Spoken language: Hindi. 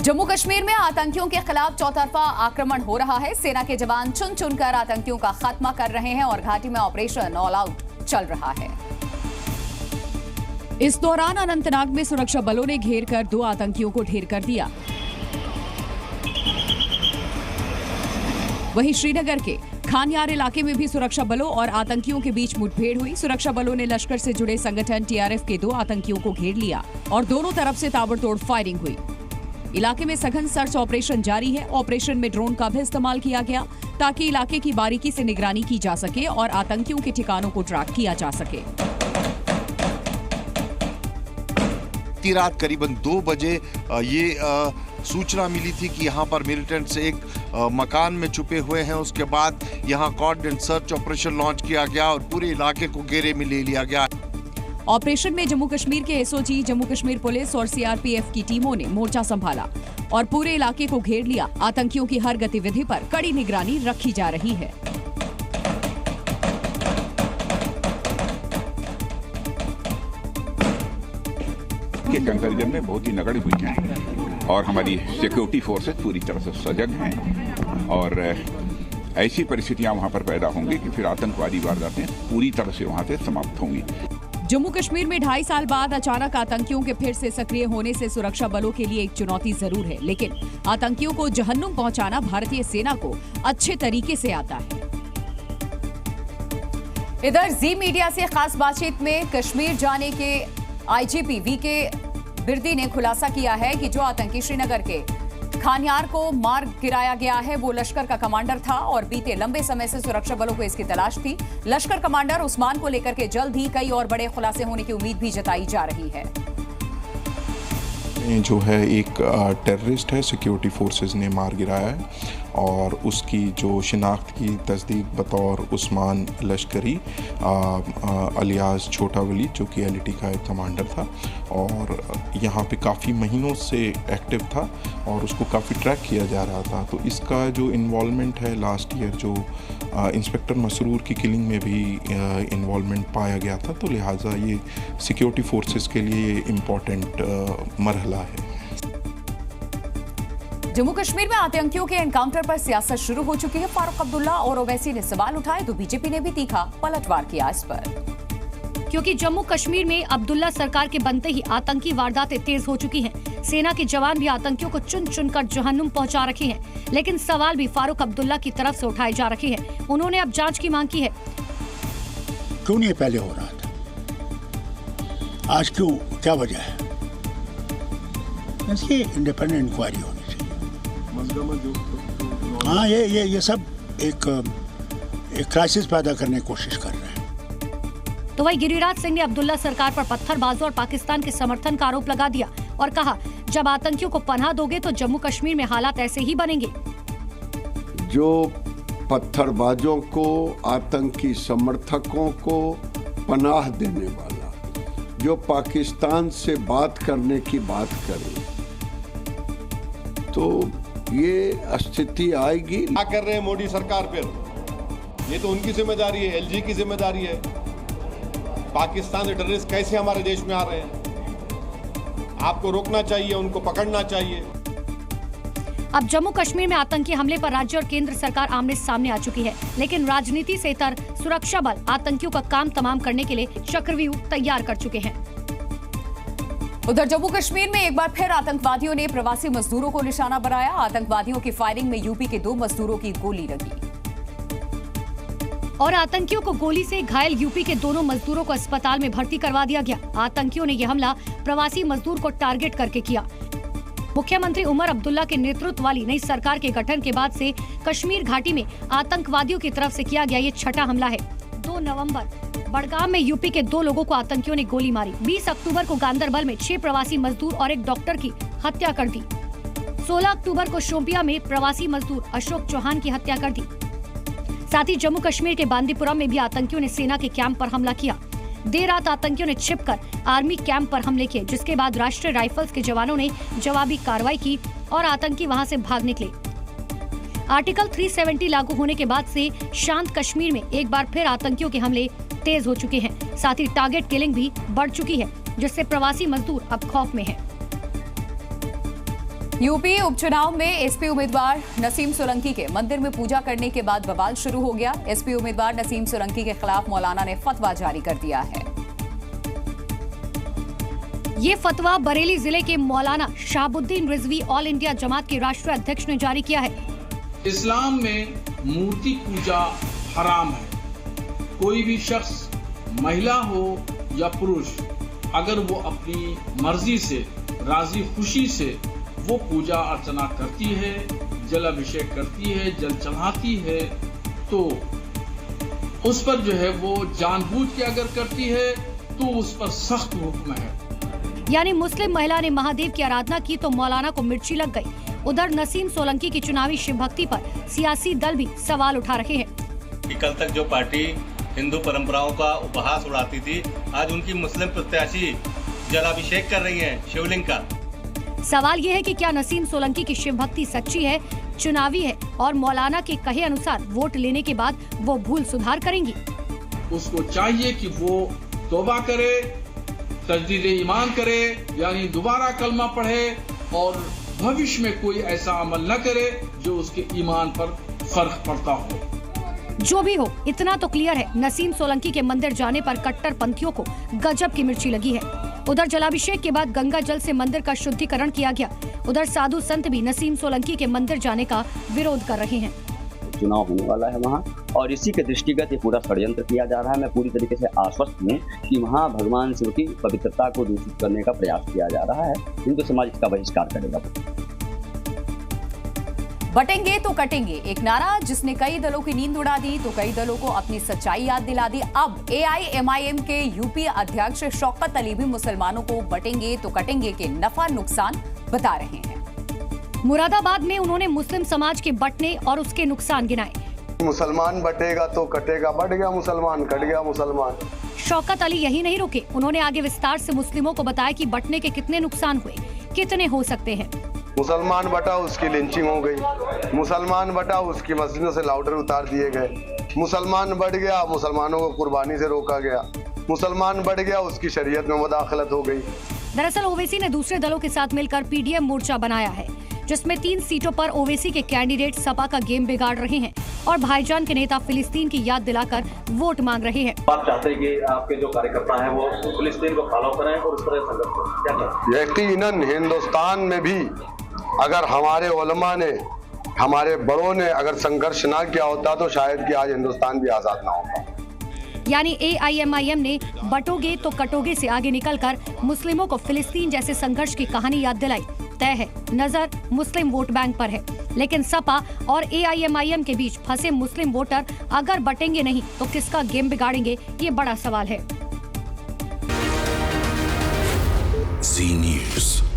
जम्मू कश्मीर में आतंकियों के खिलाफ चौतरफा आक्रमण हो रहा है। सेना के जवान चुन चुनकर आतंकियों का खात्मा कर रहे हैं और घाटी में ऑपरेशन ऑल आउट चल रहा है। इस दौरान अनंतनाग में सुरक्षा बलों ने घेर कर 2 आतंकियों को ढेर कर दिया। वहीं श्रीनगर के खानयार इलाके में भी सुरक्षा बलों और आतंकियों के बीच मुठभेड़ हुई। सुरक्षा बलों ने लश्कर से जुड़े संगठन टीआरएफ के 2 आतंकियों को घेर लिया और दोनों तरफ से ताबड़तोड़ फायरिंग हुई। इलाके में सघन सर्च ऑपरेशन जारी है। ऑपरेशन में ड्रोन का भी इस्तेमाल किया गया ताकि इलाके की बारीकी से निगरानी की जा सके और आतंकियों के ठिकानों को ट्रैक किया जा सके। बीती रात करीबन 2 बजे ये सूचना मिली थी कि यहाँ पर मिलिटेंट्स एक मकान में छुपे हुए हैं। उसके बाद यहाँ कोऑर्डिनेट सर्च ऑपरेशन लॉन्च किया गया और पूरे इलाके को घेरे में ले लिया गया। ऑपरेशन में जम्मू कश्मीर के एसओजी, जम्मू कश्मीर पुलिस और सीआरपीएफ की टीमों ने मोर्चा संभाला और पूरे इलाके को घेर लिया। आतंकियों की हर गतिविधि पर कड़ी निगरानी रखी जा रही है। के कंपैरिजन में बहुत ही नगण्य हुई हैं और हमारी सिक्योरिटी फोर्सेस पूरी तरह से सजग हैं और ऐसी परिस्थितियां वहां पर पैदा होंगी कि फिर आतंकवादी वारदातें पूरी तरह से वहां से समाप्त होंगी। जम्मू कश्मीर में 2.5 साल बाद अचानक आतंकियों के फिर से सक्रिय होने से सुरक्षा बलों के लिए एक चुनौती जरूर है, लेकिन आतंकियों को जहन्नुम पहुंचाना भारतीय सेना को अच्छे तरीके से आता है। इधर जी मीडिया से खास बातचीत में कश्मीर जाने के आईजीपी वीके बिर्दी ने खुलासा किया है कि जो आतंकी श्रीनगर के खानयार को मार गिराया गया है वो लश्कर का कमांडर था और बीते लंबे समय से सुरक्षा बलों को इसकी तलाश थी। लश्कर कमांडर उस्मान को लेकर के जल्द ही कई और बड़े खुलासे होने की उम्मीद भी जताई जा रही है। जो है एक टेररिस्ट है, सिक्योरिटी फोर्सेस ने मार गिराया है और उसकी जो शिनाख्त की तस्दीक बतौर उस्मान लश्करी अलियास छोटा वली जो कि एलईटी का एक कमांडर था और यहाँ पे काफ़ी महीनों से एक्टिव था और उसको काफ़ी ट्रैक किया जा रहा था। तो इसका जो इन्वॉल्वमेंट है लास्ट ईयर जो इंस्पेक्टर मसरूर की किलिंग में भी इन्वॉल्वमेंट पाया गया था, तो लिहाजा ये सिक्योरिटी फोर्सेस के लिए इम्पॉर्टेंट मरहला है। जम्मू कश्मीर में आतंकियों के एनकाउंटर पर सियासत शुरू हो चुकी है। फारूक अब्दुल्ला और ओवैसी ने सवाल उठाए तो बीजेपी ने भी तीखा पलटवार किया इस पर, क्योंकि जम्मू कश्मीर में अब्दुल्ला सरकार के बनते ही आतंकी वारदातें तेज हो चुकी हैं। सेना के जवान भी आतंकियों को चुन चुनकर जहन्नुम पहुंचा रखे हैं, लेकिन सवाल भी फारूक अब्दुल्ला की तरफ से उठाए जा रखे हैं। उन्होंने अब जांच की मांग की है। क्यों नहीं पहले हो रहा था, आज क्यों, क्या वजह है? इसकी इंडिपेंडेंट इंक्वायरी होनी चाहिए। हाँ, ये सब एक क्राइसिस पैदा करने की कोशिश कर रहे हैं। तो वही गिरिराज सिंह ने अब्दुल्ला सरकार पर पत्थरबाजों और पाकिस्तान के समर्थन का आरोप लगा दिया और कहा, जब आतंकियों को पनाह दोगे तो जम्मू कश्मीर में हालात ऐसे ही बनेंगे। जो पत्थरबाजों को, आतंकी समर्थकों को पनाह देने वाला, जो पाकिस्तान से बात करने की बात करे, तो ये स्थिति आएगी। क्या कर रहे हैं मोदी सरकार पर? ये तो उनकी जिम्मेदारी है, एलजी की जिम्मेदारी है। पाकिस्तान से टेररिस्ट कैसे हमारे देश में आ रहे हैं, आपको रोकना चाहिए, उनको पकड़ना चाहिए। अब जम्मू कश्मीर में आतंकी हमले पर राज्य और केंद्र सरकार आमने सामने आ चुकी है, लेकिन राजनीति से इतर सुरक्षा बल आतंकियों का काम तमाम करने के लिए चक्रव्यूह तैयार कर चुके हैं। उधर जम्मू कश्मीर में एक बार फिर आतंकवादियों ने प्रवासी मजदूरों को निशाना बनाया। आतंकवादियों की फायरिंग में यूपी के 2 मजदूरों की गोली लगी और आतंकियों को गोली से घायल यूपी के दोनों मजदूरों को अस्पताल में भर्ती करवा दिया गया। आतंकियों ने यह हमला प्रवासी मजदूर को टारगेट करके किया। मुख्यमंत्री उमर अब्दुल्ला के नेतृत्व वाली नई सरकार के गठन के बाद से कश्मीर घाटी में आतंकवादियों की तरफ से किया गया ये छठा हमला है। 2 नवंबर बड़गाम में यूपी के 2 लोगों को आतंकियों ने गोली मारी। 20 अक्टूबर को गांदरबल में 6 प्रवासी मजदूर और एक डॉक्टर की हत्या कर दी। 16 अक्टूबर को शोपियां में प्रवासी मजदूर अशोक चौहान की हत्या कर दी। साथ ही जम्मू कश्मीर के बांदीपुरा में भी आतंकियों ने सेना के कैंप पर हमला किया। देर रात आतंकियों ने छिपकर आर्मी कैंप पर हमले किए, जिसके बाद राष्ट्रीय राइफल्स के जवानों ने जवाबी कार्रवाई की और आतंकी वहां से भाग निकले। आर्टिकल 370 लागू होने के बाद से शांत कश्मीर में एक बार फिर आतंकियों के हमले तेज हो चुके हैं। साथ ही टारगेट किलिंग भी बढ़ चुकी है, जिससे प्रवासी मजदूर अब खौफ में हैं। यूपी उपचुनाव में एसपी उम्मीदवार नसीम सोलंकी के मंदिर में पूजा करने के बाद बवाल शुरू हो गया। एसपी उम्मीदवार नसीम सोलंकी के खिलाफ मौलाना ने फतवा जारी कर दिया है। ये फतवा बरेली जिले के मौलाना शाहबुद्दीन रिजवी ऑल इंडिया जमात के राष्ट्रीय अध्यक्ष ने जारी किया है। इस्लाम में मूर्ति पूजा हराम है। कोई भी शख्स, महिला हो या पुरुष, अगर वो अपनी मर्जी से, राजी खुशी से वो पूजा अर्चना करती है, जल अभिषेक करती है, जल चढ़ाती है, तो उस पर जो है वो जानबूझ के अगर करती है तो उस पर सख्त हुक्म है। यानी मुस्लिम महिला ने महादेव की आराधना की तो मौलाना को मिर्ची लग गई। उधर नसीम सोलंकी की चुनावी शिव भक्ति पर सियासी दल भी सवाल उठा रहे हैं कि कल तक जो पार्टी हिंदू परंपराओं का उपहास उड़ाती थी, आज उनकी मुस्लिम प्रत्याशी जलाभिषेक कर रही हैं शिवलिंग का। सवाल ये है कि क्या नसीम सोलंकी की शिव भक्ति सच्ची है, चुनावी है और मौलाना के कहे अनुसार वोट लेने के बाद वो भूल सुधार करेंगी। उसको चाहिए कि वो तौबा करे, तजदीद ईमान करे, यानी दोबारा कलमा पढ़े और भविष्य में कोई ऐसा अमल न करे जो उसके ईमान पर फर्क पड़ता हो। जो भी हो, इतना तो क्लियर है, नसीम सोलंकी के मंदिर जाने पर कट्टरपंथियों को गजब की मिर्ची लगी है। उधर जलाभिषेक के बाद गंगा जल से मंदिर का शुद्धिकरण किया गया। उधर साधु संत भी नसीम सोलंकी के मंदिर जाने का विरोध कर रहे हैं। चुनाव होने वाला है वहाँ, और इसी के दृष्टिगत ये पूरा षड्यंत्र किया जा रहा है। मैं पूरी तरीके से आश्वस्त हूँ कि वहाँ भगवान शिव की पवित्रता को दूषित करने का प्रयास किया जा रहा है। हिंदू समाज इसका बहिष्कार करेगा। बटेंगे तो कटेंगे, एक नारा जिसने कई दलों की नींद उड़ा दी तो कई दलों को अपनी सच्चाई याद दिला दी। अब एआईएमआईएम के यूपी अध्यक्ष शौकत अली भी मुसलमानों को बटेंगे तो कटेंगे के नफा नुकसान बता रहे हैं। मुरादाबाद में उन्होंने मुस्लिम समाज के बटने और उसके नुकसान गिनाए। मुसलमान बटेगा तो कटेगा, बढ़ गया मुसलमान, कट गया मुसलमान। शौकत अली यही नहीं रुके, उन्होंने आगे विस्तार से मुस्लिमों को बताया कि बटने के कितने नुकसान हुए, कितने हो सकते हैं। मुसलमान बटा, उसकी लिंचिंग हो गई। मुसलमान बटा, उसकी मस्जिदों से लाउडर उतार दिए गए। मुसलमान बढ़ गया, मुसलमानों को कुर्बानी से रोका गया। मुसलमान बढ़ गया, उसकी शरीयत में मुदाखलत हो गई। दरअसल ओवैसी ने दूसरे दलों के साथ मिलकर पीडीएम मोर्चा बनाया है, जिसमें 3 सीटों पर ओवैसी के कैंडिडेट सपा का गेम बिगाड़ रहे हैं और भाईजान के नेता फिलिस्तीन की याद दिलाकर वोट मांग रहे हैं। आप चाहते हैं कि आपके जो कार्यकर्ता हैं वो फिलिस्तीन को फॉलो करें और उस तरह संघर्ष करें, क्या करें? यकीनन हिंदुस्तान में भी अगर हमारे उलमा ने, हमारे बड़ों ने अगर संघर्ष ना किया होता तो शायद कि आज हिंदुस्तान भी आजाद ना होता। यानी एआईएमआईएम ने बटोगे तो कटोगे से आगे निकलकर मुस्लिमों को फिलिस्तीन जैसे संघर्ष की कहानी याद दिलाई। तय है, नजर मुस्लिम वोट बैंक पर है, लेकिन सपा और एआईएमआईएम के बीच फंसे मुस्लिम वोटर अगर बटेंगे नहीं तो किसका गेम बिगाड़ेंगे, ये बड़ा सवाल है। जी न्यूज़।